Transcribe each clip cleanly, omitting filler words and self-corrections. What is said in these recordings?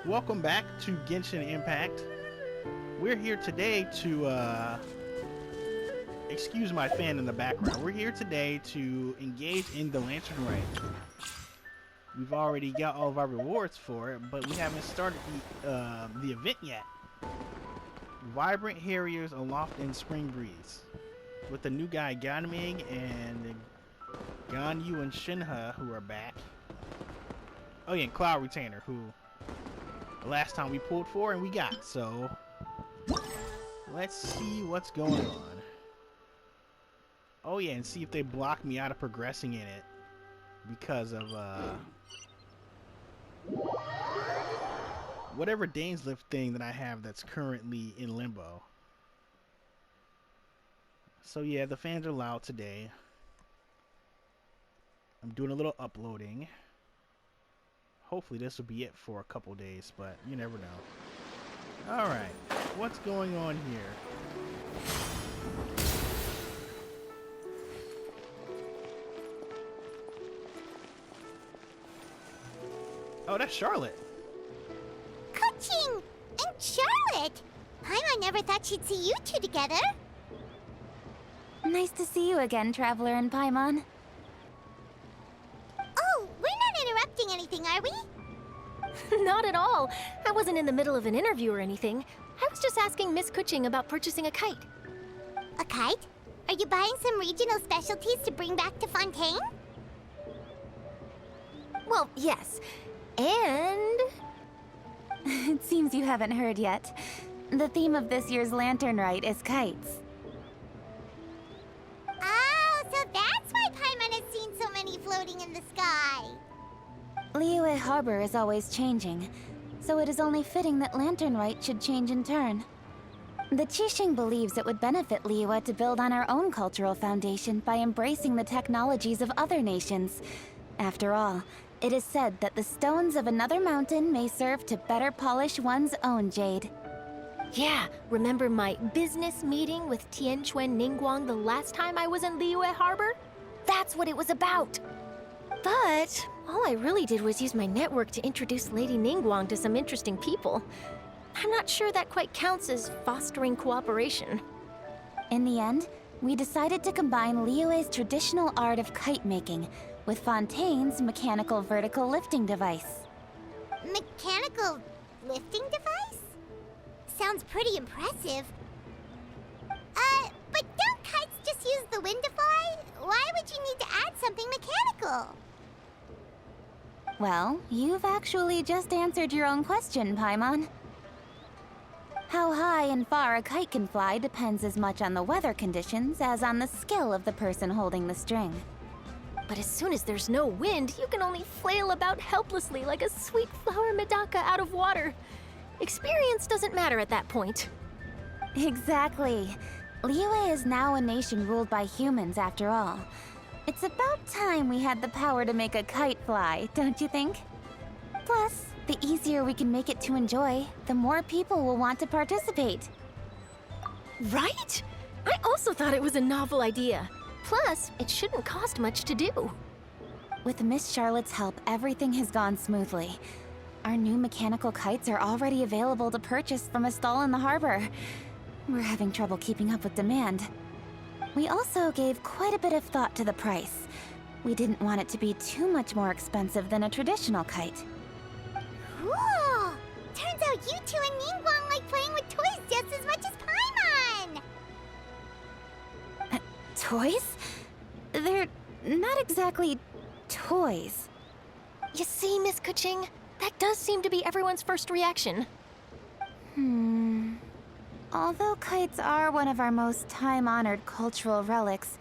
welcome back to Genshin Impact. We're here today to, excuse my fan in the background. We're here today to engage in the Lantern Rite. We've already got all of our rewards for it, but we haven't started the event yet. Vibrant Harriers aloft in Spring Breeze. With the new guy Ganming and Ganyu and Shinha who are back. Oh yeah, and Cloud Retainer, who the last time we pulled for and we got, so let's see what's going on. Oh yeah, and see if they block me out of progressing in it because of whatever Dainslift thing that I have that's currently in limbo. So yeah, the fans are loud today. I'm doing a little uploading. Hopefully this will be it for a couple days, but you never know. Alright, what's going on here? Oh, that's Charlotte. Keqing and Charlotte! I never thought she'd see you two together. Nice to see you again, Traveler and Paimon. Oh, we're not interrupting anything, are we? Not at all. I wasn't in the middle of an interview or anything. I was just asking Miss Keqing about purchasing a kite. A kite? Are you buying some regional specialties to bring back to Fontaine? Well, yes. And... It seems you haven't heard yet. The theme of this year's Lantern Rite is kites. Oh, so that's why Paimon has seen so many floating in the sky. Liyue Harbor is always changing, so it is only fitting that Lantern Rite should change in turn. The Keqing believes it would benefit Liyue to build on our own cultural foundation by embracing the technologies of other nations. After all, it is said that the stones of another mountain may serve to better polish one's own jade. yeah, remember my business meeting with Tianquan Ningguang the last time I was in Liyue Harbor? That's what it was about. But all I really did was use my network to introduce Lady Ningguang to some interesting people. I'm not sure that quite counts as fostering cooperation. In the end, we decided to combine Liyue's traditional art of kite making with Fontaine's mechanical vertical lifting device. Mechanical lifting device? Sounds pretty impressive. But don't kites just use the wind to fly? Why would you need to add something mechanical? Well, you've actually just answered your own question, Paimon. How high and far a kite can fly depends as much on the weather conditions as on the skill of the person holding the string. But as soon as there's no wind, you can only flail about helplessly like a sweet flower medaka out of water. Experience doesn't matter at that point. Exactly. Liyue is now a nation ruled by humans, after all. It's about time we had the power to make a kite fly, don't you think? Plus, the easier we can make it to enjoy, the more people will want to participate. Right? I also thought it was a novel idea. Plus, it shouldn't cost much to do. With Miss Charlotte's help, everything has gone smoothly. Our new mechanical kites are already available to purchase from a stall in the harbor. We're having trouble keeping up with demand. We also gave quite a bit of thought to the price. We didn't want it to be too much more expensive than a traditional kite. Cool! Turns out you two and Ningguang like playing with toys just as much as Paimon! Toys? They're not exactly toys. You see, Miss Keqing, that does seem to be everyone's first reaction. Although kites are one of our most time-honored cultural relics,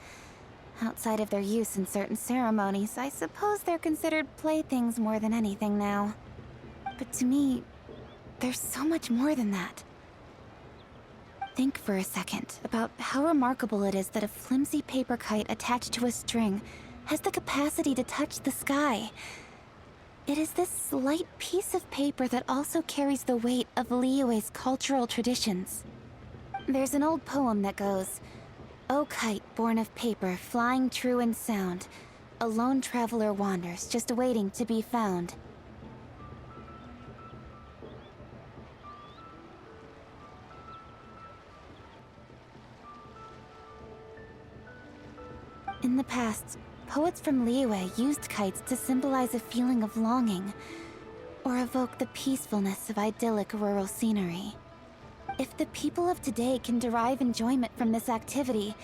outside of their use in certain ceremonies, I suppose they're considered playthings more than anything now. But to me, there's so much more than that. Think for a second about how remarkable it is that a flimsy paper kite attached to a string has the capacity to touch the sky. It is this light piece of paper that also carries the weight of Liyue's cultural traditions. There's an old poem that goes, "O kite born of paper, flying true and sound, a lone traveler wanders, just waiting to be found." In the past, poets from Liyue used kites to symbolize a feeling of longing, or evoke the peacefulness of idyllic rural scenery. If the people of today can derive enjoyment from this activity,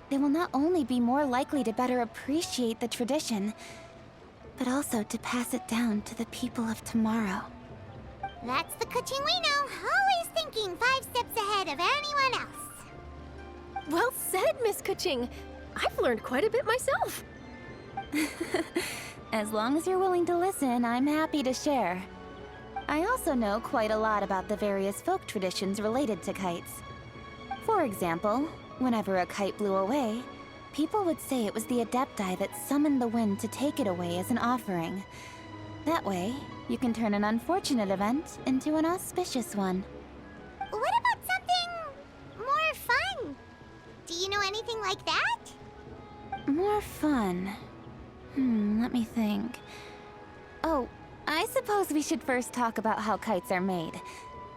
they will not only be more likely to better appreciate the tradition, but also to pass it down to the people of tomorrow. That's the Keqing we know, always thinking 5 steps ahead of anyone else. Well said, Miss Keqing. I've learned quite a bit myself. As long as you're willing to listen, I'm happy to share. I also know quite a lot about the various folk traditions related to kites. For example, whenever a kite blew away, people would say it was the Adepti that summoned the wind to take it away as an offering. That way, you can turn an unfortunate event into an auspicious one. What about something more fun? Do you know anything like that? More fun. Let me think. Oh, I suppose we should first talk about how kites are made.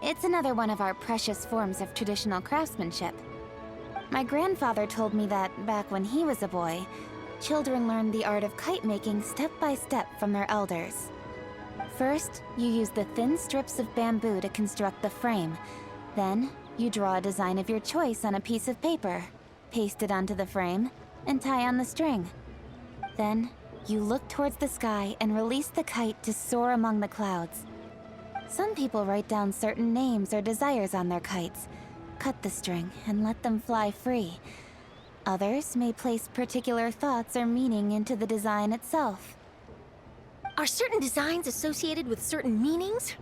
It's another one of our precious forms of traditional craftsmanship. My grandfather told me that back when he was a boy, children learned the art of kite making step by step from their elders. First, you use the thin strips of bamboo to construct the frame. Then, you draw a design of your choice on a piece of paper, paste it onto the frame, and tie on the string. Then, you look towards the sky and release the kite to soar among the clouds. Some people write down certain names or desires on their kites, cut the string, and let them fly free. Others may place particular thoughts or meaning into the design itself. Are certain designs associated with certain meanings?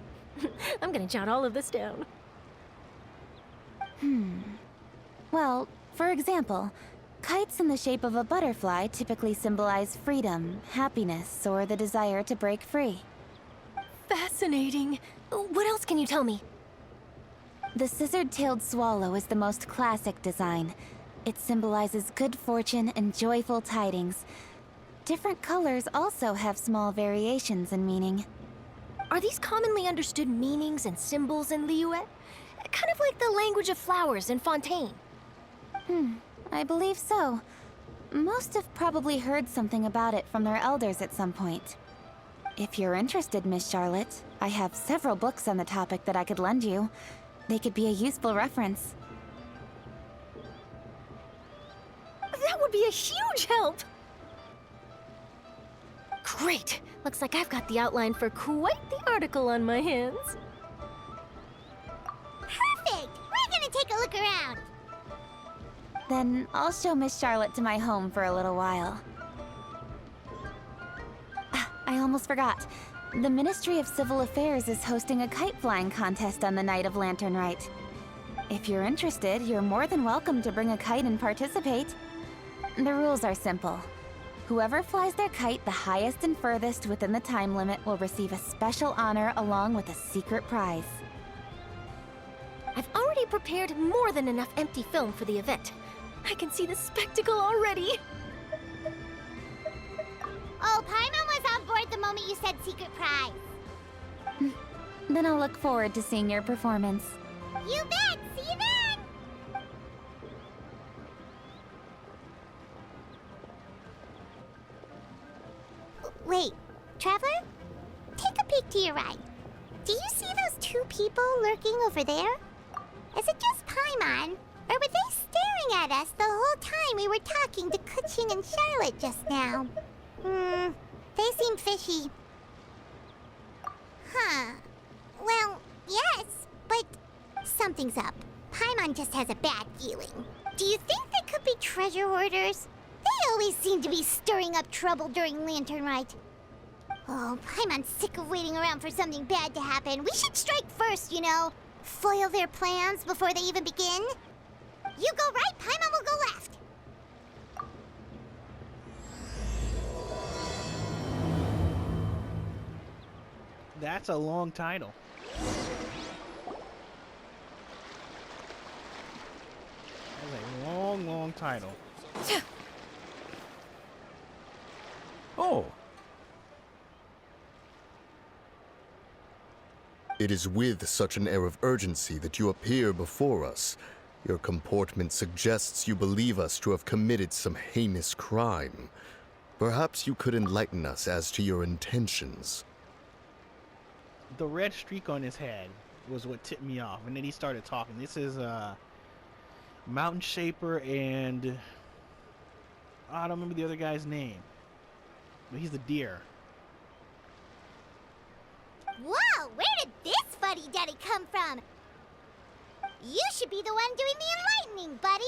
I'm gonna jot all of this down. Well, for example, kites in the shape of a butterfly typically symbolize freedom, happiness, or the desire to break free. Fascinating. What else can you tell me? The scissored-tailed swallow is the most classic design. It symbolizes good fortune and joyful tidings. Different colors also have small variations in meaning. Are these commonly understood meanings and symbols in Liyue? Kind of like the language of flowers in Fontaine. I believe so. Most have probably heard something about it from their elders at some point. If you're interested, Miss Charlotte, I have several books on the topic that I could lend you. They could be a useful reference. That would be a huge help! Great! Looks like I've got the outline for quite the article on my hands. Perfect! We're gonna take a look around. Then I'll show Miss Charlotte to my home for a little while. I almost forgot. The Ministry of Civil Affairs is hosting a kite flying contest on the night of Lantern Rite. If you're interested, you're more than welcome to bring a kite and participate. The rules are simple. Whoever flies their kite the highest and furthest within the time limit will receive a special honor along with a secret prize. I've already prepared more than enough empty film for the event. I can see the spectacle already. Oh, Paimon was on board the moment you said secret prize. Then I'll look forward to seeing your performance. You bet! See you then! Wait, Traveler? Take a peek to your right. Do you see those 2 people lurking over there? Is it just Paimon? Or were they staring at us the whole time we were talking to Keqing and Charlotte just now? They seem fishy. Huh. Well, yes, but something's up. Paimon just has a bad feeling. Do you think they could be treasure hoarders? They always seem to be stirring up trouble during Lantern Rite. Oh, Paimon's sick of waiting around for something bad to happen. We should strike first, you know. Foil their plans before they even begin. You go right, Paimon will go left. That's a long title. That's a long, long title. Oh. It is with such an air of urgency that you appear before us. Your comportment suggests you believe us to have committed some heinous crime. Perhaps you could enlighten us as to your intentions. The red streak on his head was what tipped me off, and then he started talking. This is Mountain Shaper and I don't remember the other guy's name, but he's the deer. Whoa, where did this fuddy-duddy come from? You should be the one doing the enlightening, buddy.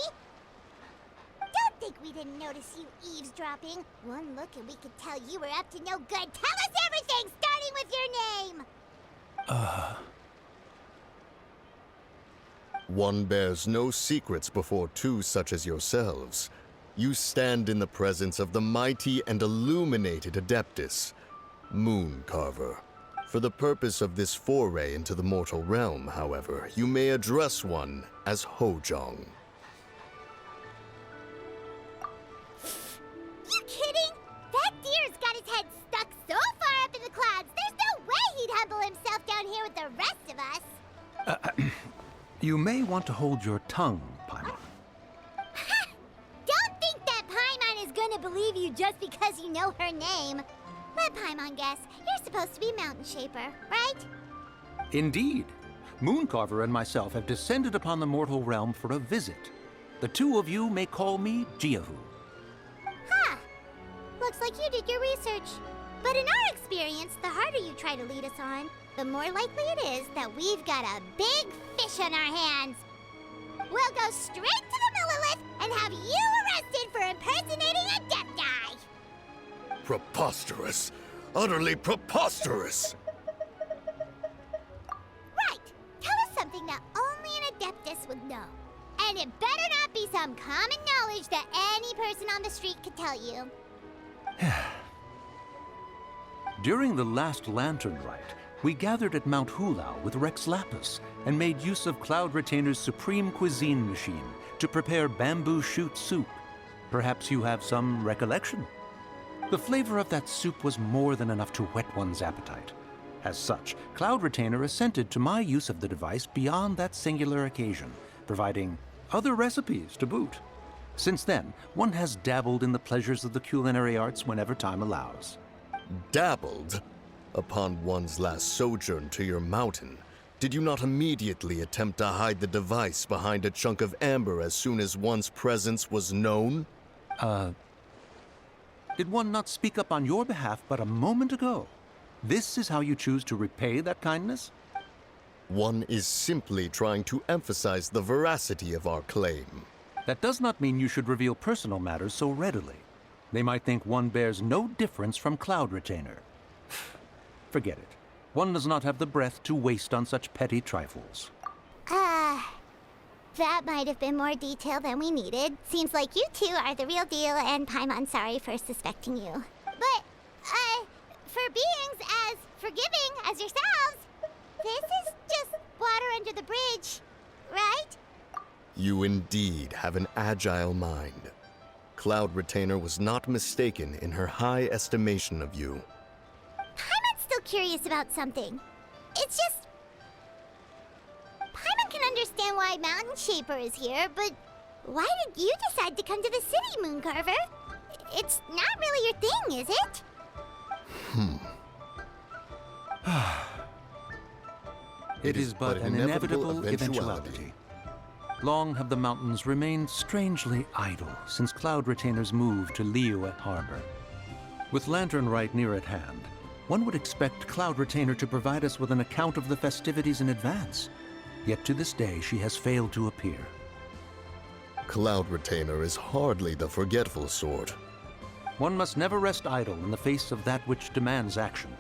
Don't think we didn't notice you eavesdropping. One look and we could tell you were up to no good. Tell us everything, starting with your name. One bears no secrets before two such as yourselves. You stand in the presence of the mighty and illuminated Adeptus, Moon Carver. For the purpose of this foray into the mortal realm, however, you may address one as Hojong. You kidding? That deer's got his head stuck so far up in the clouds, there's no way he'd humble himself down here with the rest of us. You may want to hold your tongue, Paimon. Ha! Don't think that Paimon is gonna believe you just because you know her name. Let Paimon guess. You're supposed to be Mountain Shaper, right? Indeed. Mooncarver and myself have descended upon the mortal realm for a visit. The two of you may call me Jiahu. Huh. Looks like you did your research. But in our experience, the harder you try to lead us on, the more likely it is that we've got a big fish on our hands. We'll go straight to the Millilith and have you arrested for impersonating a deaf guy. Preposterous! Utterly preposterous! Right. Tell us something that only an Adeptus would know. And it better not be some common knowledge that any person on the street could tell you. During the last Lantern Rite, we gathered at Mount Hulau with Rex Lapis and made use of Cloud Retainer's supreme cuisine machine to prepare bamboo shoot soup. Perhaps you have some recollection? The flavor of that soup was more than enough to whet one's appetite. As such, Cloud Retainer assented to my use of the device beyond that singular occasion, providing other recipes to boot. Since then, one has dabbled in the pleasures of the culinary arts whenever time allows. Dabbled? Upon one's last sojourn to your mountain, did you not immediately attempt to hide the device behind a chunk of amber as soon as one's presence was known? Did one not speak up on your behalf but a moment ago? This is how you choose to repay that kindness? One is simply trying to emphasize the veracity of our claim. That does not mean you should reveal personal matters so readily. They might think one bears no difference from Cloud Retainer. Forget it. One does not have the breath to waste on such petty trifles. That might have been more detail than we needed. Seems like you two are the real deal, and Paimon's sorry for suspecting you. But, for beings as forgiving as yourselves, this is just water under the bridge, right? You indeed have an agile mind. Cloud Retainer was not mistaken in her high estimation of you. Paimon's still curious about something. It's just... Paimon can understand why Mountain Shaper is here, but why did you decide to come to the city, Mooncarver? It's not really your thing, is it? It is but an inevitable eventuality. Long have the mountains remained strangely idle since Cloud Retainer's move to Liyue Harbor. With Lantern Rite near at hand, one would expect Cloud Retainer to provide us with an account of the festivities in advance. Yet to this day, she has failed to appear. Cloud Retainer is hardly the forgetful sort. One must never rest idle in the face of that which demands action.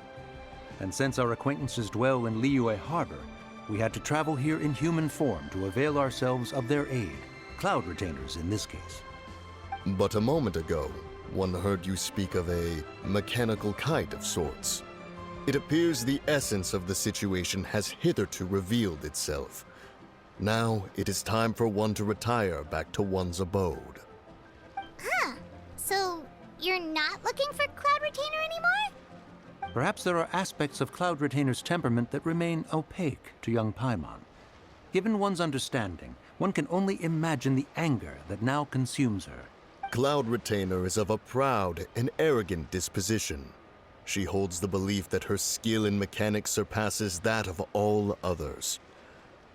And since our acquaintances dwell in Liyue Harbor, we had to travel here in human form to avail ourselves of their aid, Cloud Retainers in this case. But a moment ago, one heard you speak of a mechanical kite of sorts. It appears the essence of the situation has hitherto revealed itself. Now it is time for one to retire back to one's abode. Huh. So, you're not looking for Cloud Retainer anymore? Perhaps there are aspects of Cloud Retainer's temperament that remain opaque to young Paimon. Given one's understanding, One can only imagine the anger that now consumes her. Cloud Retainer is of a proud and arrogant disposition. She holds the belief that her skill in mechanics surpasses that of all others.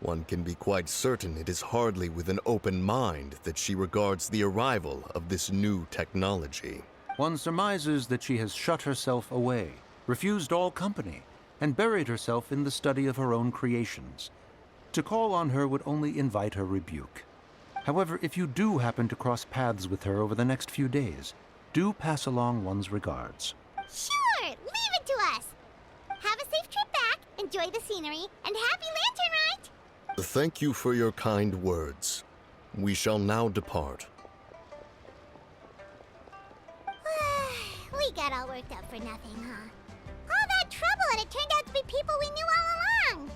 One can be quite certain it is hardly with an open mind that she regards the arrival of this new technology. One surmises that she has shut herself away, refused all company, and buried herself in the study of her own creations. To call on her would only invite her rebuke. However, if you do happen to cross paths with her over the next few days, do pass along one's regards. Sure, leave it to us. Have a safe trip back, enjoy the scenery, and happy lantern rite! Thank you for your kind words. We shall now depart. We got all worked up for nothing, huh? All that trouble and it turned out to be people we knew all along.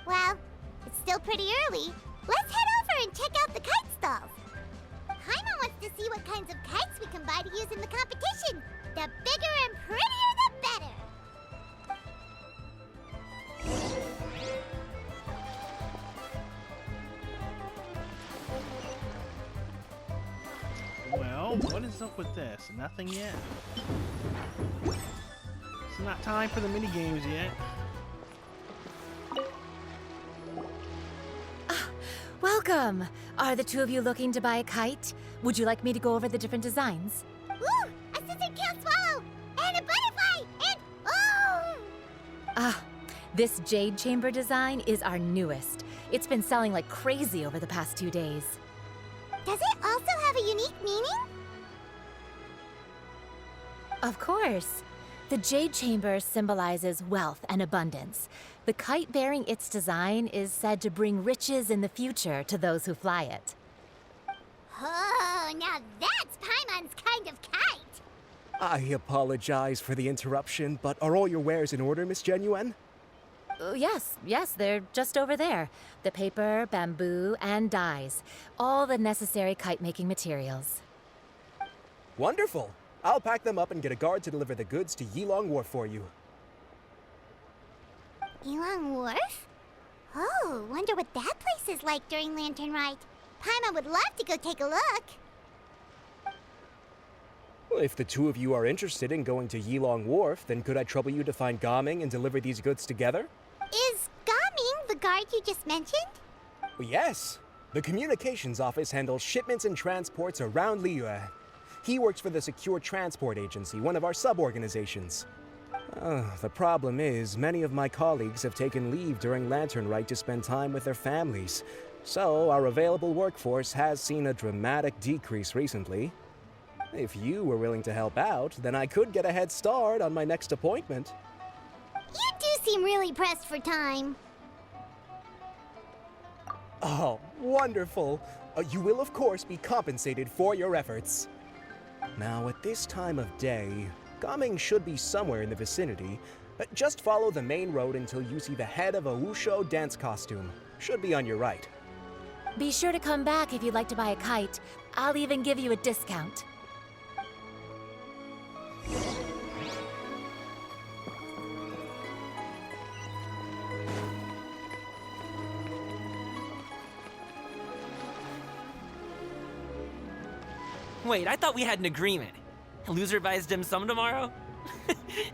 Well, it's still pretty early. Let's head over and check out the kite stalls. Paimon wants to see what kinds of kites we can buy to use in the competition. The bigger and prettier, the better. Well, what is up with this? Nothing yet. It's not time for the mini games yet. Welcome! Are the two of you looking to buy a kite? Would you like me to go over the different designs? Ooh, a scissor can't swallow! And a butterfly! And oh! This jade chamber design is our newest. It's been selling like crazy over the past 2 days. Does it also have a unique meaning? Of course. The jade chamber symbolizes wealth and abundance. The kite bearing its design is said to bring riches in the future to those who fly it. Oh, now that's Paimon's kind of kite! I apologize for the interruption, but are all your wares in order, Miss Genuine? Yes, they're just over there. The paper, bamboo, and dyes. All the necessary kite-making materials. Wonderful! I'll pack them up and get a guard to deliver the goods to Yilong Wharf for you. Yilong Wharf? Oh, wonder what that place is like during Lantern Rite. Paimon would love to go take a look. Well, if the two of you are interested in going to Yilong Wharf, then could I trouble you to find Gaming and deliver these goods together? Is Gaming the guard you just mentioned? Well, yes. The communications office handles shipments and transports around Liyue. He works for the Secure Transport Agency, one of our sub-organizations. The problem is, many of my colleagues have taken leave during Lantern Rite to spend time with their families. So, our available workforce has seen a dramatic decrease recently. If you were willing to help out, then I could get a head start on my next appointment. You do seem really pressed for time. Oh, wonderful! You will, of course, be compensated for your efforts. Now, at this time of day, Gaming should be somewhere in the vicinity. Just follow the main road until you see the head of a Wushu dance costume. Should be on your right. Be sure to come back if you'd like to buy a kite. I'll even give you a discount. Wait, I thought we had an agreement. Loser buys dim sum tomorrow?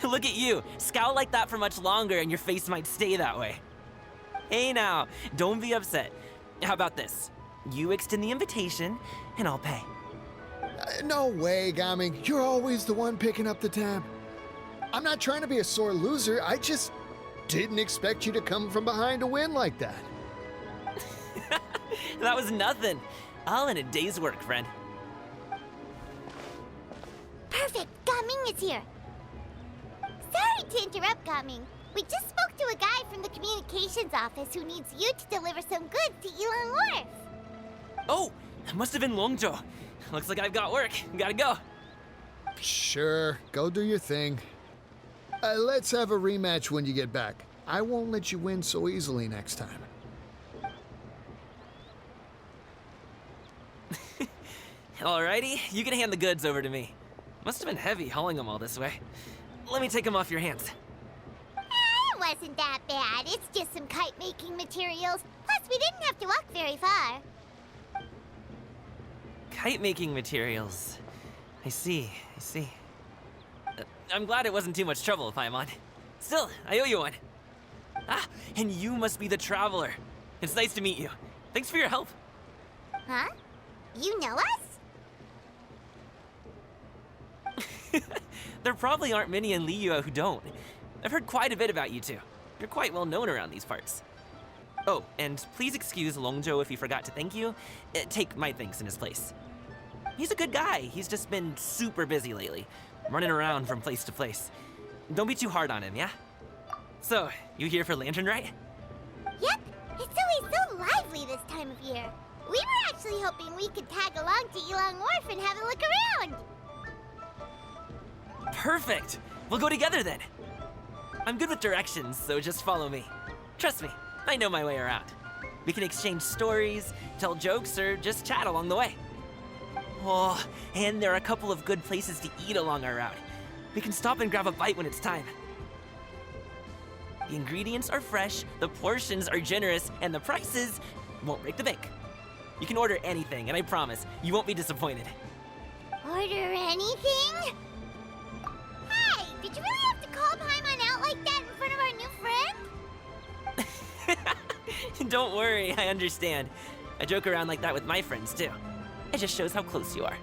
Look at you, scowl like that for much longer and your face might stay that way. Hey now, don't be upset. How about this? You extend the invitation, and I'll pay. No way, Gaming. You're always the one picking up the tab. I'm not trying to be a sore loser. I just didn't expect you to come from behind to win like that. That was nothing. All in a day's work, friend. Perfect, Gaming is here. Sorry to interrupt, Gaming. We just spoke to a guy from the communications office who needs you to deliver some goods to Yilong Wharf. Oh, it must have been Longzhou. Looks like I've got work. Gotta go. Sure, go do your thing. Let's have a rematch when you get back. I won't let you win so easily next time. Alrighty, you can hand the goods over to me. Must have been heavy hauling them all this way. Let me take them off your hands. It wasn't that bad. It's just some kite-making materials. Plus, Plus, we didn't have to walk very far. Kite making materials. I see. I'm glad it wasn't too much trouble, Paimon. Still, I owe you one. Ah, and you must be the traveler. It's nice to meet you. Thanks for your help. Huh? You know us? There probably aren't many in Liyue who don't. I've heard quite a bit about you two. You're quite well known around these parts. Oh, and please excuse Longzhou if he forgot to thank you. Take my thanks in his place. He's a good guy. He's just been super busy lately, running around from place to place. Don't be too hard on him, yeah? So, you here for Lantern Rite? Yep. It's always so lively this time of year. We were actually hoping we could tag along to Yulong Wharf and have a look around. Perfect! We'll go together then. I'm good with directions, so just follow me. Trust me, I know my way around. We can exchange stories, tell jokes, or just chat along the way. Oh, and there are a couple of good places to eat along our route. We can stop and grab a bite when it's time. The ingredients are fresh, the portions are generous, and the prices won't break the bank. You can order anything, and I promise, you won't be disappointed. Order anything? Hey, did you really have to call Paimon out like that in front of our new friend? Don't worry, I understand. I joke around like that with my friends, too. It just shows how close you are.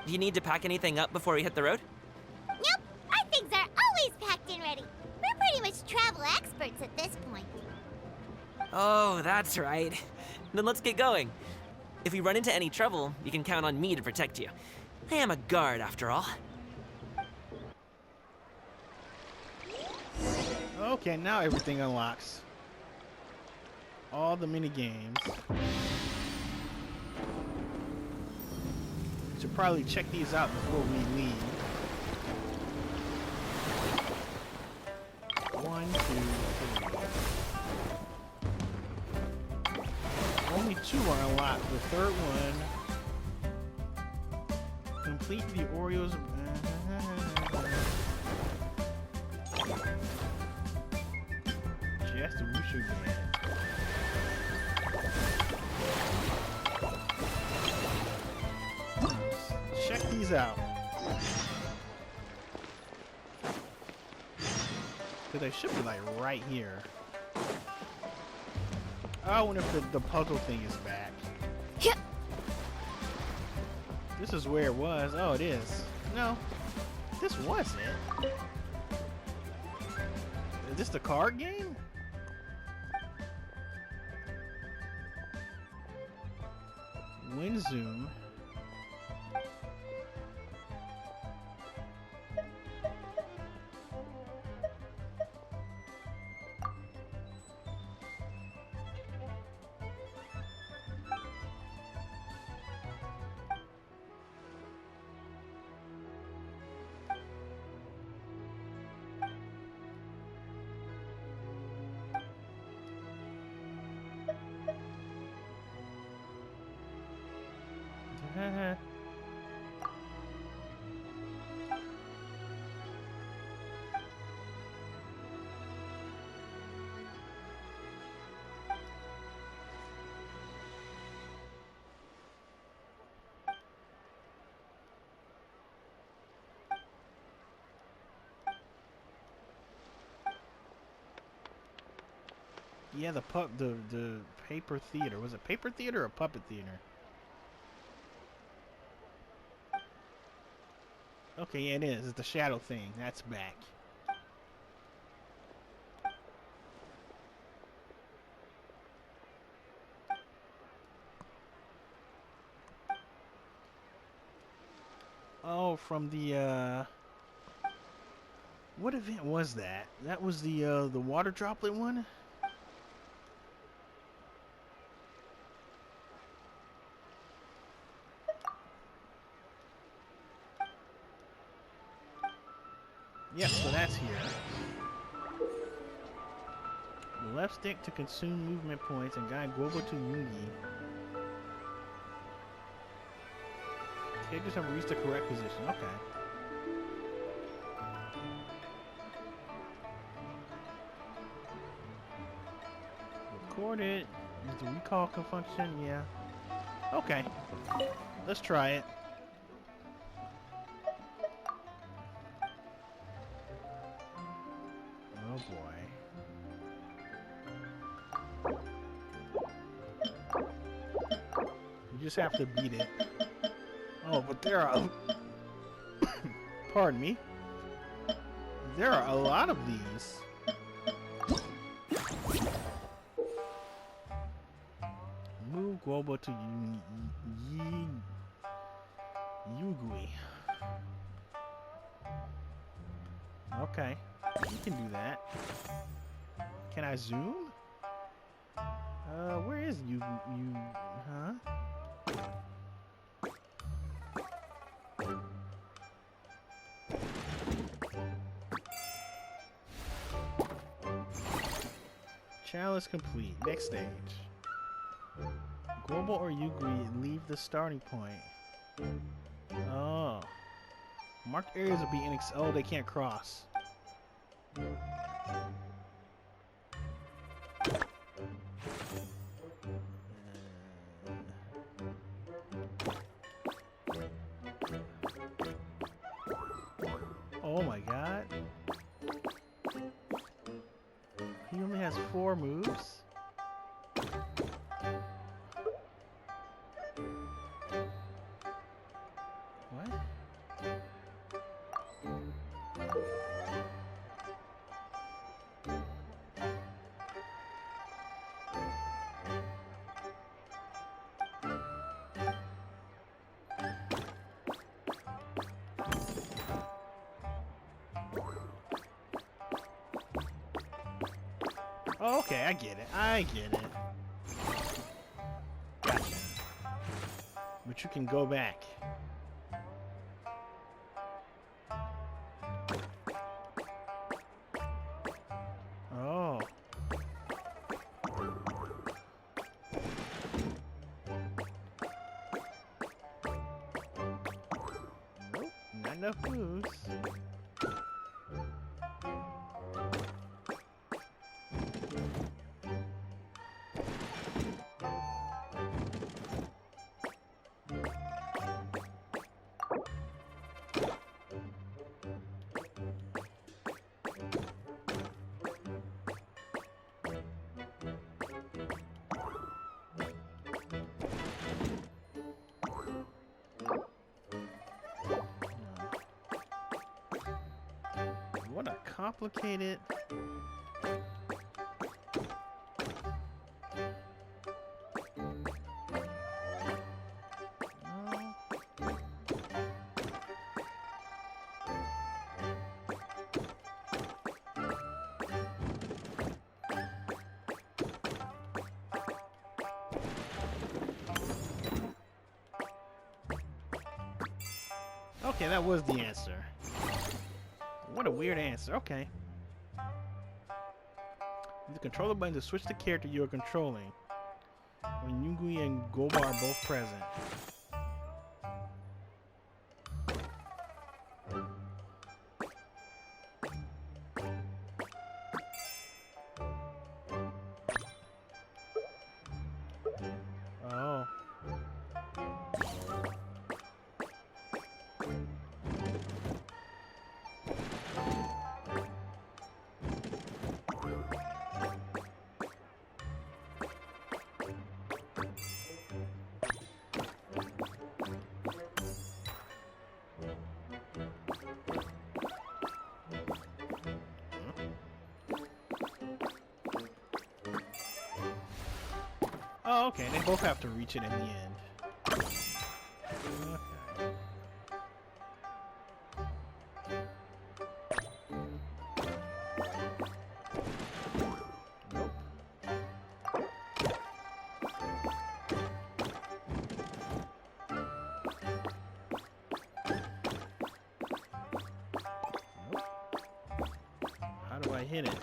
Do you need to pack anything up before we hit the road? Nope, our things are always packed and ready. We're pretty much travel experts at this point. Oh, that's right. Then let's get going. If we run into any trouble, you can count on me to protect you. I am a guard, after all. Okay, now everything unlocks. All the mini games. Should probably check these out before we leave. 1, 2, 3. Only 2 are unlocked. The third one. Complete the Oreos. Just the Wushu game. Check these out. Cause they should be like right here. I wonder if the puzzle thing is back. Yeah. This is where it was. Oh, it is. No, this was it. Is this the card game? Wind zoom. Yeah, the paper theater. Was it paper theater or puppet theater? Okay, yeah, it is. It's the shadow thing. That's back. Oh, from the what event was that? That was the water droplet one? Yep, so that's here. The left stick to consume movement points and guide Guobo to Yungi. Characters have reached the correct position. Okay. recorded. Is the recall function? Yeah. Okay. Let's try it. Oh boy. You just have to beat it. Oh, but there are... Pardon me. There are a lot of these. Move Global to Yugui. Okay, you can do that. Can I zoom? Where is you? Huh? Challenge complete. Next stage. Global or Yugui, leave the starting point. Oh. Marked areas will be oh, they can't cross. Oh my god. He only has 4 moves? What? Oh, okay, I get it. I get it. Gotcha. But you can go back. Oh. Nope, not enough moves. What a complicated... Okay, that was the answer. What a weird answer. Okay. The controller button to switch the character you are controlling when Yugui and Goba are both present. Oh. Oh, okay. They both have to reach it in the end. Okay. Nope. Nope. How do I hit it?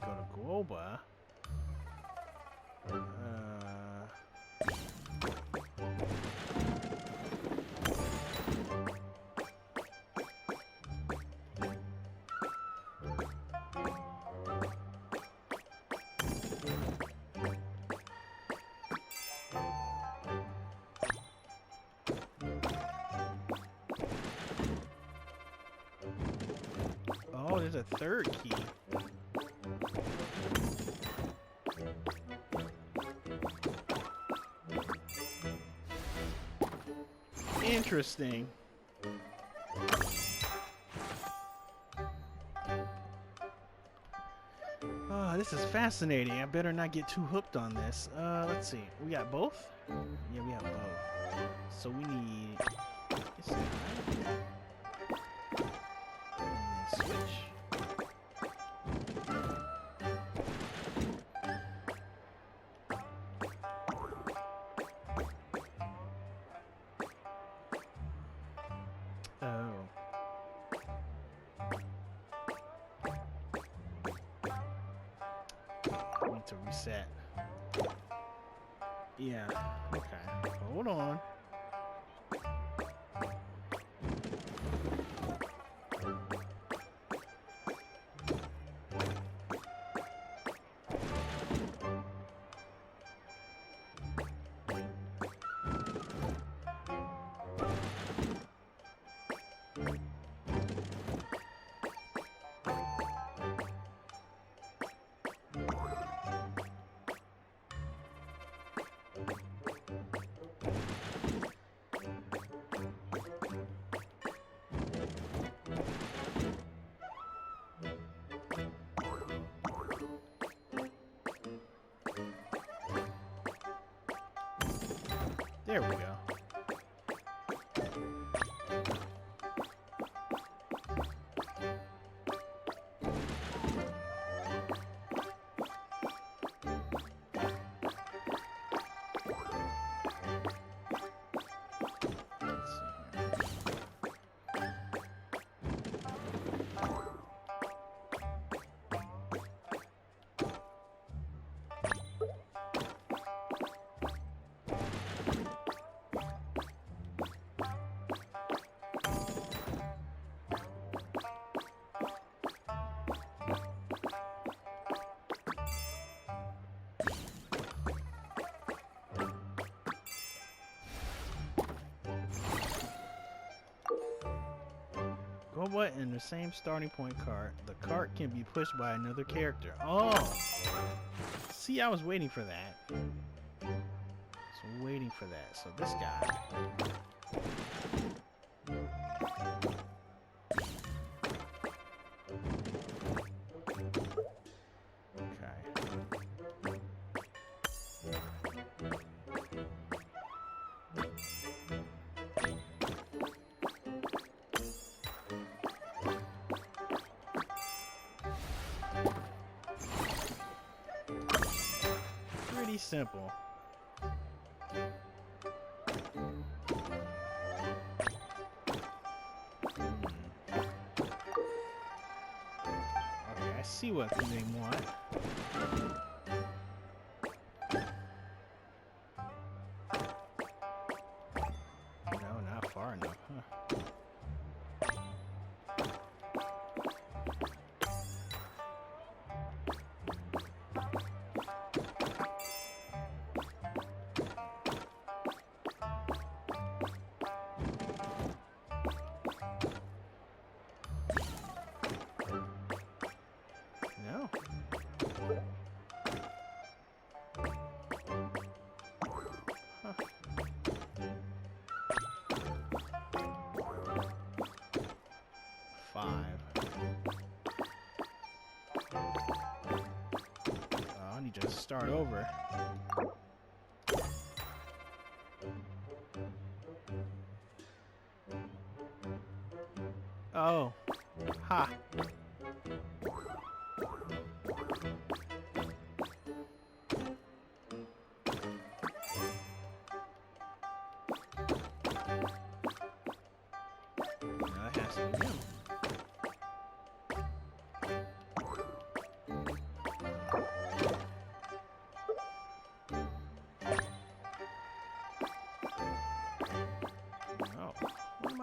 Go to Globa. Oh, there's a third key. Interesting. Oh, this is fascinating. I better not get too hooked on this. Let's see. We got both? Yeah, we have both. So we need this guy. And then switch. Oh. Need to reset. Yeah. Okay. Hold on. There we go. Let's see here. Go button in the same starting point cart. The cart can be pushed by another character. Oh! See, I was waiting for that. So waiting for that. So this guy. Okay. Pretty simple. Okay, I see what they want. No, not far enough, huh? No. Huh. Five. Oh, I need to start over. Oh. Ha. Now that has to be him.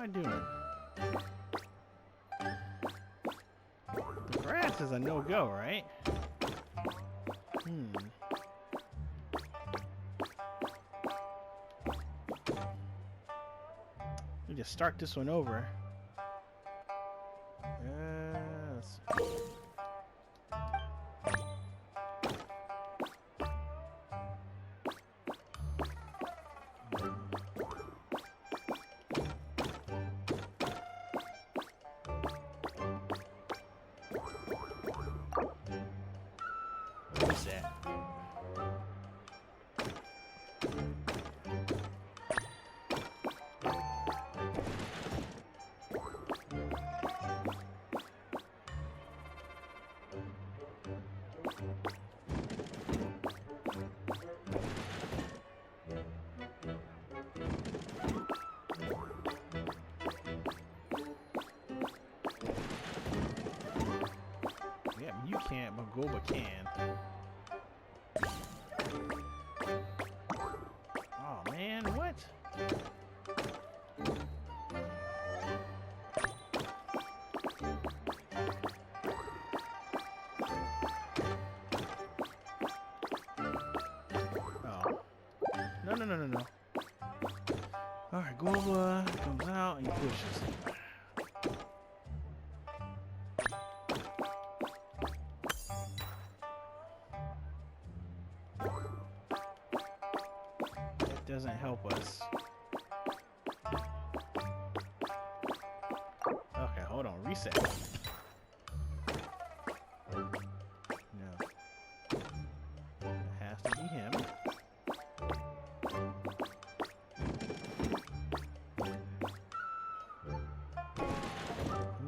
I doing? The grass is a no-go, right? We just start this one over. Let's see. What's that? Yeah, you can't, but Goba can. Oh man, what? Oh. No. Alright, Goba comes out and pushes. Doesn't help us. Okay, hold on. Reset. No. It has to be him.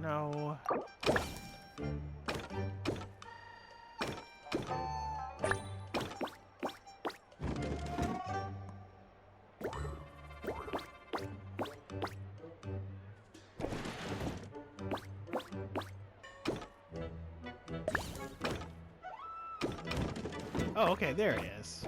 No. Oh, okay, there it is.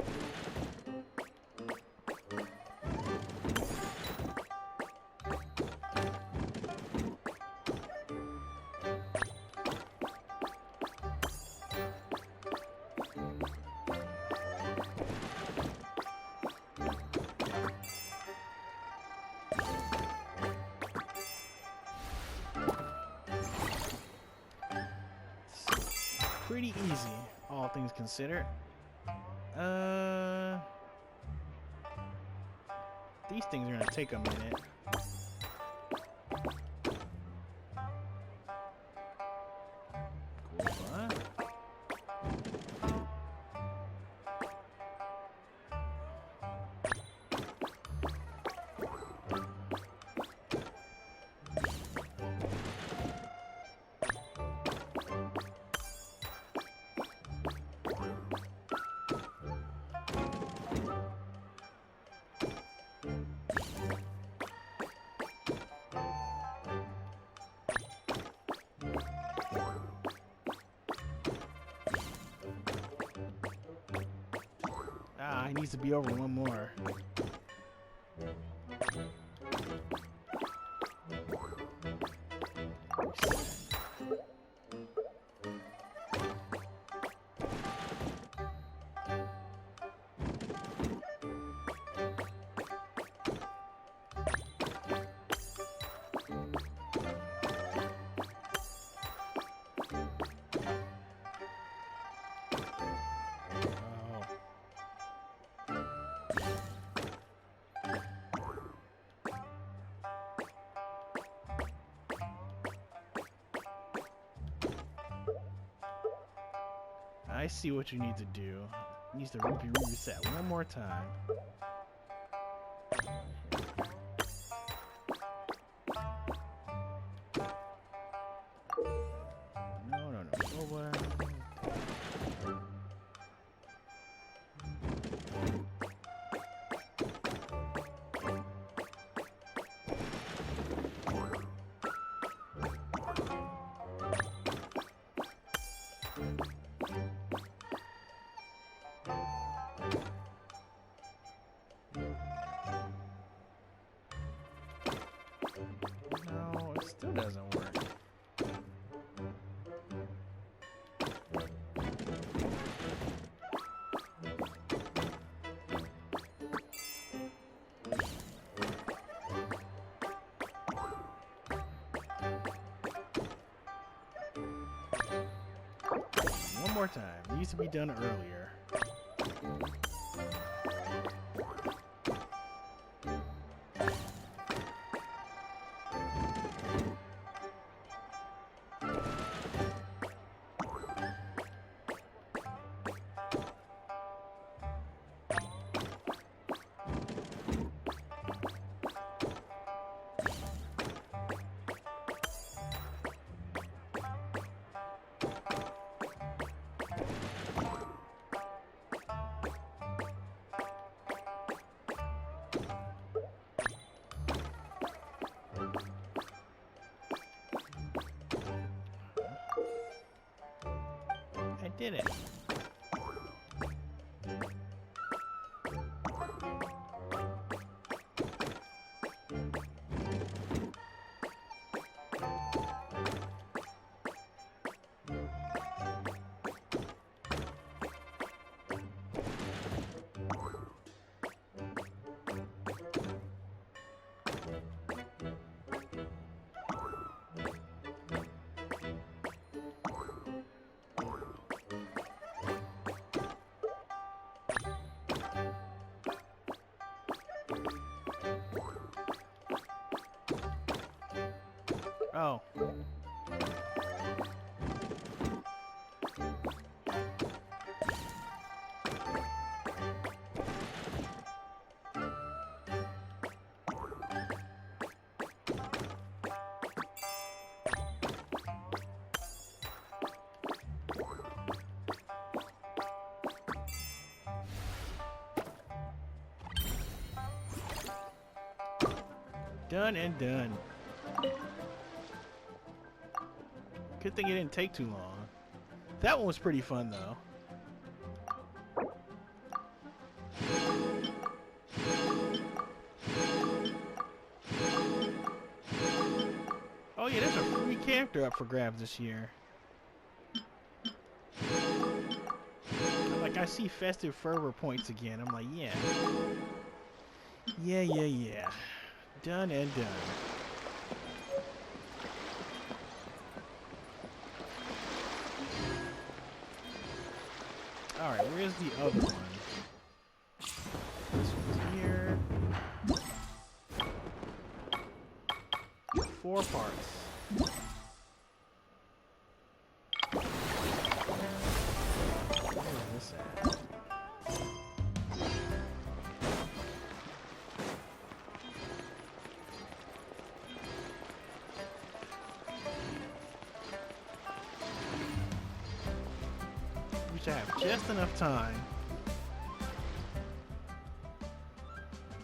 Pretty easy, all things considered. These things are gonna take a minute. Cool, huh? Ah, he needs to be over one more. I see what you need to do. It needs to be reset one more time. No. Go away. more time. It needs to be done earlier. I did it. Oh. Done and done. Good thing it didn't take too long. That one was pretty fun, though. Oh yeah, there's a free character up for grabs this year. Like, I see Festive Fervor points again. I'm like, yeah. Yeah. Done and done. Alright, where's the other one? This one's here. 4 parts. Where is this at? I have just enough time.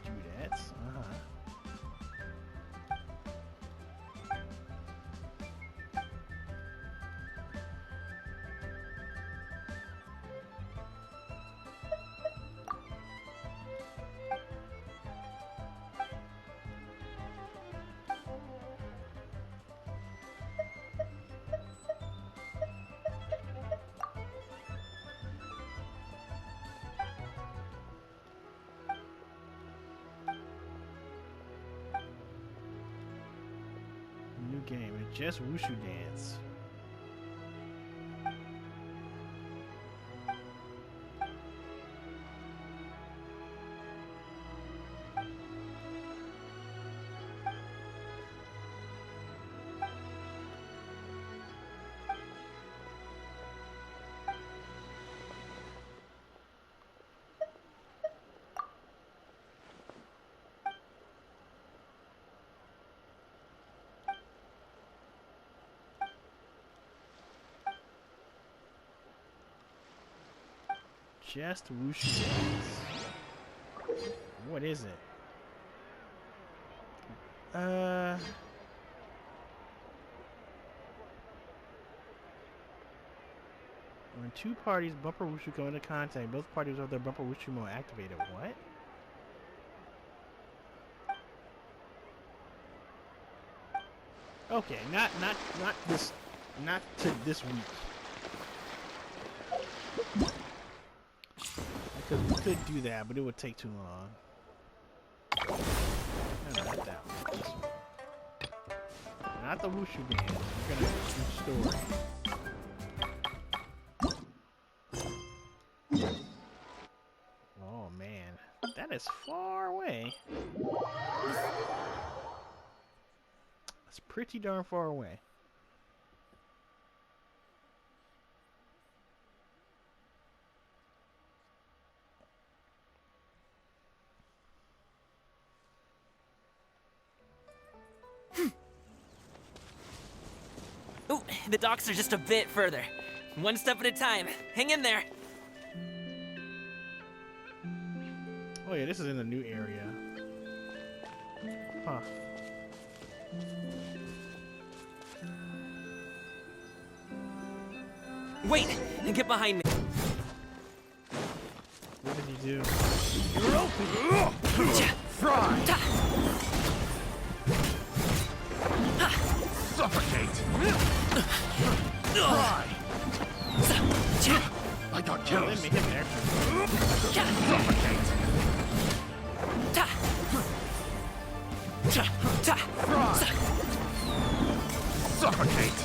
Judettes, New game, it's just Wushu Dance. Just Wushu Dance. What is it? When two parties bumper Wushu come into contact, both parties have their bumper Wushu mode activated. What? Okay, not this, not to this week. Because we could do that, but it would take too long. No, not that one. This one. Not the Wushu Dance. We're gonna do story. That is far away. That's pretty darn far away. Ooh, the docks are just a bit further. One step at a time. Hang in there. Oh yeah, this is in the new area. Huh. Wait! Get behind me. What did he do? You're open! Fry! Suffocate! Fry! I got Let jealous. me hit an extra. Suffocate! Fry! Suffocate!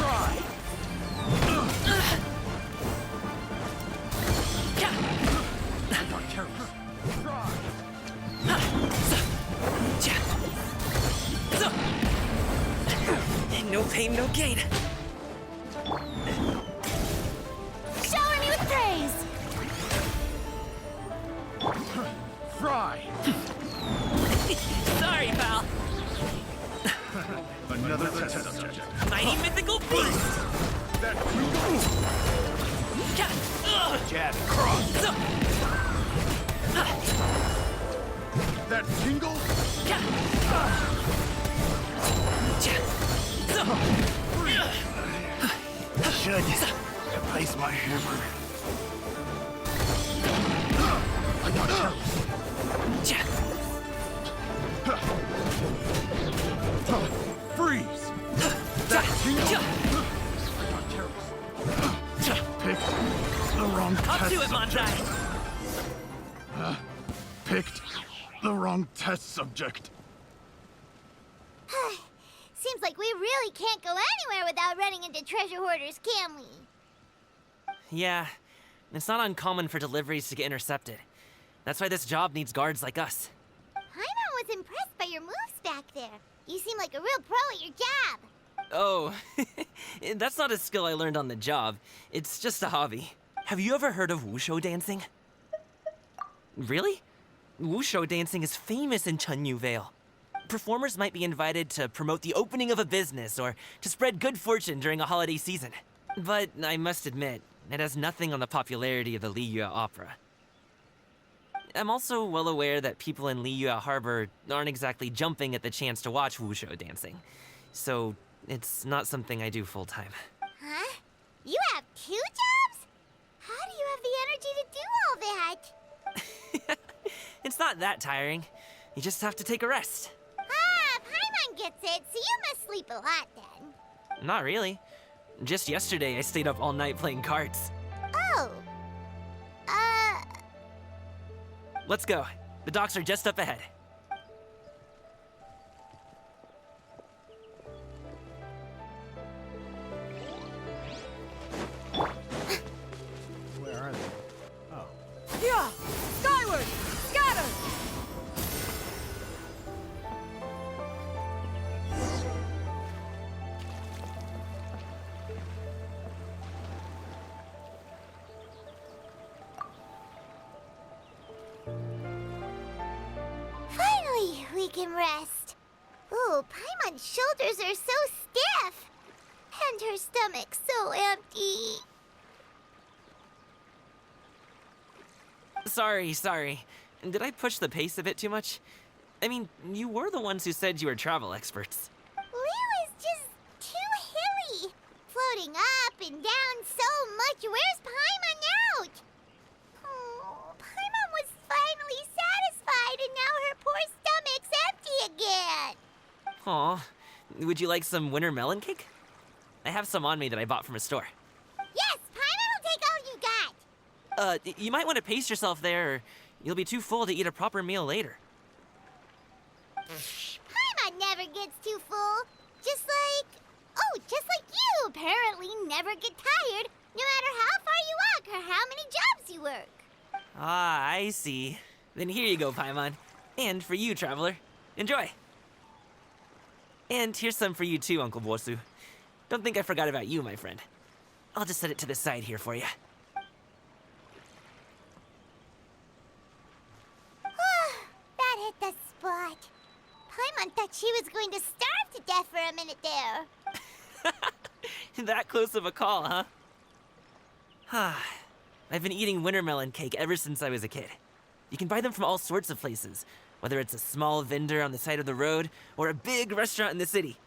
Fry! I got careless. Fry! No pain, no gain. Shower me with praise! Fry! Sorry, pal. Another test subject. Mighty mythical beast. That tingle! Jab cross! That tingle! Should replace my hammer. I got jealous. Freeze! That tingle! I got careless. Picked the wrong Up test to it, subject. Montai. Picked the wrong test subject. Seems like we really can't go anywhere without running into treasure hoarders, can we? Yeah, it's not uncommon for deliveries to get intercepted. That's why this job needs guards like us. Paimon was impressed by your moves back there. You seem like a real pro at your job. Oh, that's not a skill I learned on the job. It's just a hobby. Have you ever heard of wushu dancing? Really? Wushu dancing is famous in Chunyu Vale. Performers might be invited to promote the opening of a business or to spread good fortune during a holiday season. But I must admit, it has nothing on the popularity of the Liyue Opera. I'm also well aware that people in Liyue Harbor aren't exactly jumping at the chance to watch wushu dancing. So, it's not something I do full-time. Huh? You have 2 jobs? How do you have the energy to do all that? It's not that tiring. You just have to take a rest. Ah, Paimon gets it, so you must sleep a lot then. Not really. Just yesterday, I stayed up all night playing cards. Oh. Let's go. The docks are just up ahead. Where are they? Oh. Yeah! Skyward! Scatter! Finally, we can rest. Ooh, Paimon's shoulders are so stiff. And her stomach so empty. Sorry. Did I push the pace a bit too much? I mean, you were the ones who said you were travel experts. Liu is just too hilly. Floating up and down so much. Where's Paimon out? Oh, Paimon was finally satisfied and now her poor stomach's empty again. Aw. Would you like some winter melon cake? I have some on me that I bought from a store. Yes, Paimon will take all you got. You might want to pace yourself there, or you'll be too full to eat a proper meal later. Paimon never gets too full. Just like... just like you apparently never get tired, no matter how far you walk or how many jobs you work. Ah, I see. Then here you go, Paimon. And for you, traveler. Enjoy. And here's some for you too, Uncle Bosu. Don't think I forgot about you, my friend. I'll just set it to the side here for you. That hit the spot. Paimon thought she was going to starve to death for a minute there. That close of a call, huh? I've been eating wintermelon cake ever since I was a kid. You can buy them from all sorts of places, whether it's a small vendor on the side of the road or a big restaurant in the city.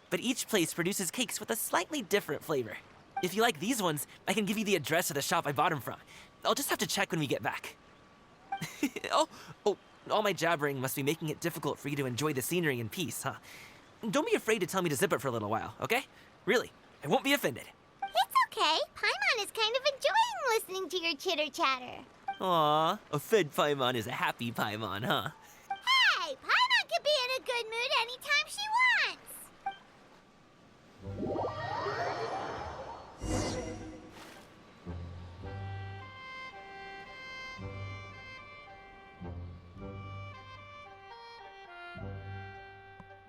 But each place produces cakes with a slightly different flavor. If you like these ones, I can give you the address of the shop I bought them from. I'll just have to check when we get back. Oh, all my jabbering must be making it difficult for you to enjoy the scenery in peace, huh? Don't be afraid to tell me to zip it for a little while, okay? Really, I won't be offended. It's okay. Paimon is kind of enjoying listening to your chitter-chatter. Aw, a fed Paimon is a happy Paimon, huh? Hey, Paimon can be in a good mood anytime she wants.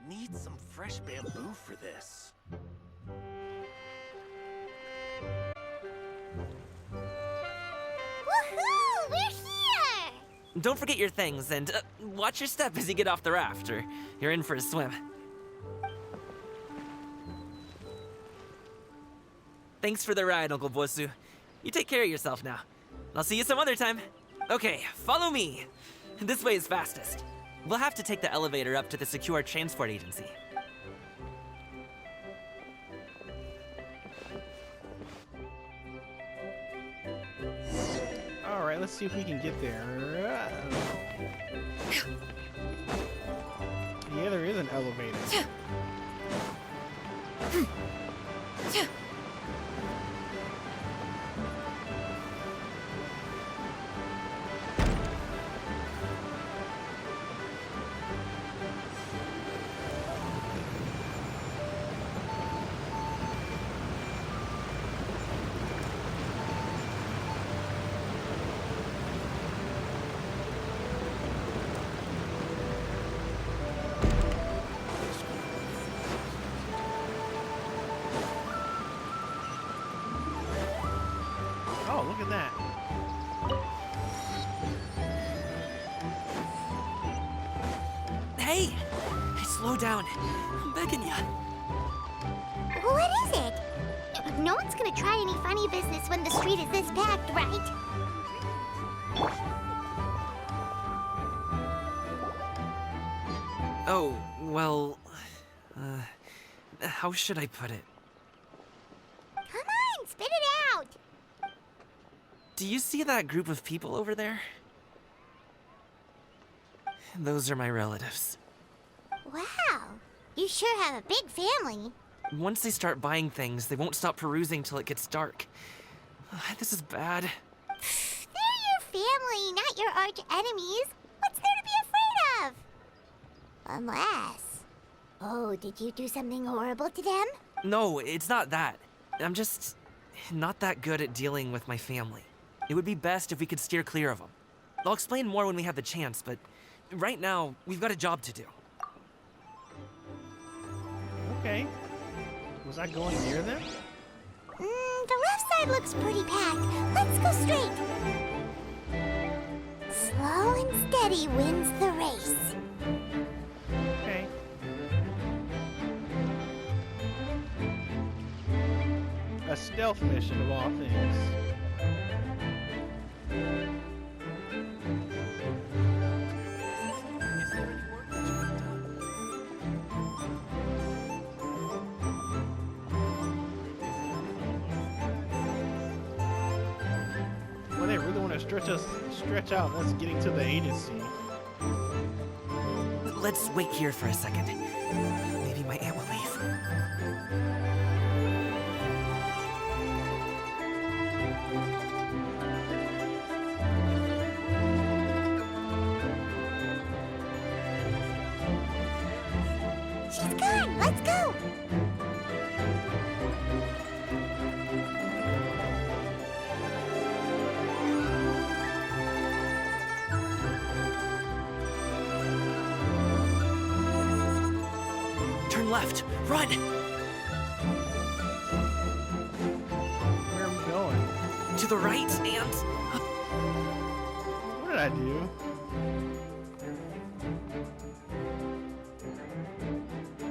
Need some fresh bamboo for this. Woohoo! We're here! Don't forget your things, and watch your step as you get off the raft, or you're in for a swim. Thanks for the ride, Uncle Bosu. You take care of yourself now. I'll see you some other time. Okay, follow me. This way is fastest. We'll have to take the elevator up to the secure transport agency. All right, let's see if we can get there. Yeah, there is an elevator. Oh, look at that. Hey! Slow down. I'm begging ya. What is it? No one's gonna try any funny business when the street is this packed, right? Oh, well... how should I put it? Come on, spit it out! Do you see that group of people over there? Those are my relatives. Wow, you sure have a big family. Once they start buying things, they won't stop perusing till it gets dark. This is bad. They're your family, not your arch enemies. What's there to be afraid of? Unless... Oh, did you do something horrible to them? No, it's not that. I'm just not that good at dealing with my family. It would be best if we could steer clear of them. I'll explain more when we have the chance, but right now, we've got a job to do. Okay. Was I going near them? The left side looks pretty packed. Let's go straight. Slow and steady wins the race. Okay. A stealth mission of all things. Well, they really want to stretch out us getting to the agency. Let's wait here for a second. Maybe my aunt will leave. She's gone. Let's go. left. Run! Where are we going? To the right, and... What did I do?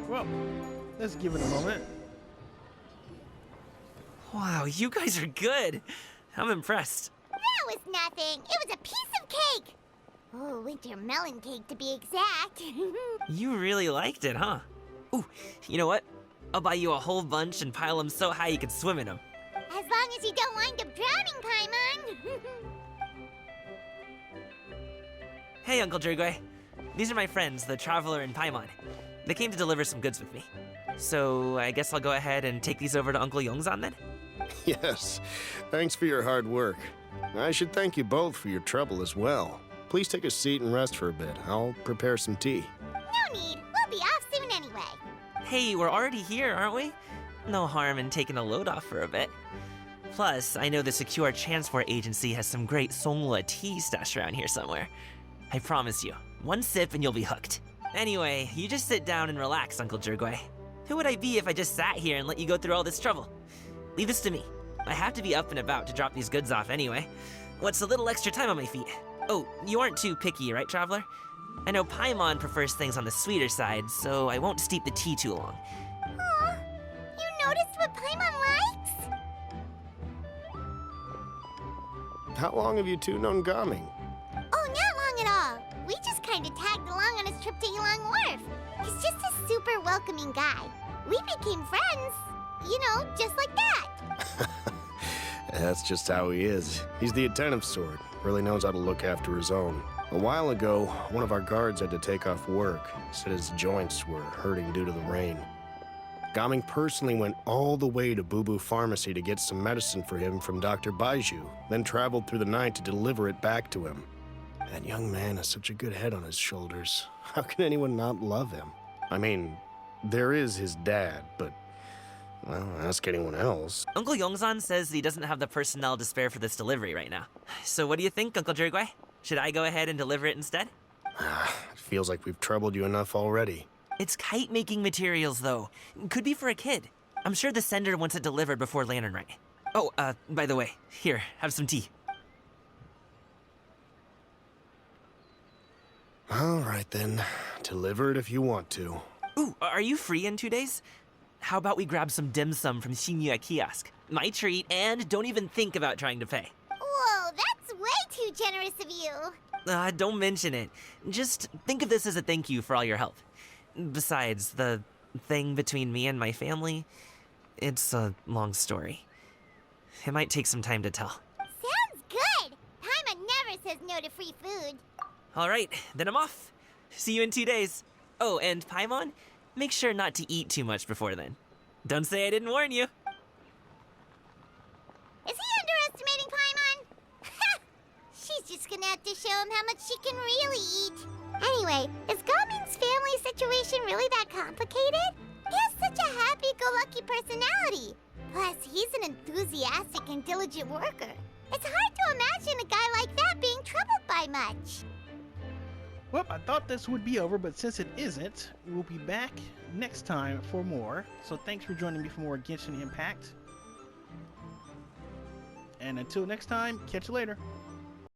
Well, let's give it a moment. Wow, you guys are good. I'm impressed. That was nothing. It was a piece of cake. Oh, winter melon cake to be exact. You really liked it, huh? Ooh, you know what? I'll buy you a whole bunch and pile them so high you can swim in them. As long as you don't wind up drowning, Paimon. Hey, Uncle Jirgwe. These are my friends, the Traveler and Paimon. They came to deliver some goods with me. So I guess I'll go ahead and take these over to Uncle Yongzan then? Yes. Thanks for your hard work. I should thank you both for your trouble as well. Please take a seat and rest for a bit. I'll prepare some tea. No need. We'll be off soon anyway. Hey, we're already here, aren't we? No harm in taking a load off for a bit. Plus, I know the Secure Transport Agency has some great Songhua tea stashed around here somewhere. I promise you, one sip and you'll be hooked. Anyway, you just sit down and relax, Uncle Jirgwe. Who would I be if I just sat here and let you go through all this trouble? Leave this to me. I have to be up and about to drop these goods off anyway. What's a little extra time on my feet? Oh, you aren't too picky, right, Traveler? I know Paimon prefers things on the sweeter side, so I won't steep the tea too long. Aw, you noticed what Paimon likes? How long have you two known Gaming? Oh, not long at all. We just kind of tagged along on his trip to Yulong Wharf. He's just a super welcoming guy. We became friends, you know, just like that. That's just how he is. He's the attentive sort. Really knows how to look after his own. A while ago, one of our guards had to take off work. Said his joints were hurting due to the rain. Gaming personally went all the way to Boo Boo Pharmacy to get some medicine for him from Dr. Baiju, then traveled through the night to deliver it back to him. That young man has such a good head on his shoulders. How can anyone not love him? I mean, there is his dad, but, well, ask anyone else. Uncle Yongzan says he doesn't have the personnel to spare for this delivery right now. So what do you think, Uncle Jirgwe? Should I go ahead and deliver it instead? It feels like we've troubled you enough already. It's kite-making materials, though. Could be for a kid. I'm sure the sender wants it delivered before Lantern Rite. Oh, by the way, here, have some tea. All right, then. Deliver it if you want to. Ooh, are you free in 2 days? How about we grab some dim sum from Shinya Kiosk? My treat, and don't even think about trying to pay. Whoa, that's way too generous of you. Don't mention it. Just think of this as a thank you for all your help. Besides, the thing between me and my family, it's a long story. It might take some time to tell. Sounds good. Paimon never says no to free food. All right, then I'm off. See you in 2 days. Oh, and Paimon, make sure not to eat too much before then. Don't say I didn't warn you. Is he underestimating Paimon? She's just gonna have to show him how much she can really eat. Anyway, is Gaming's family situation really that complicated? He has such a happy-go-lucky personality. Plus, he's an enthusiastic and diligent worker. It's hard to imagine a guy like that being troubled by much. Well, I thought this would be over, but since it isn't, we'll be back next time for more. So thanks for joining me for more Genshin Impact. And until next time, catch you later.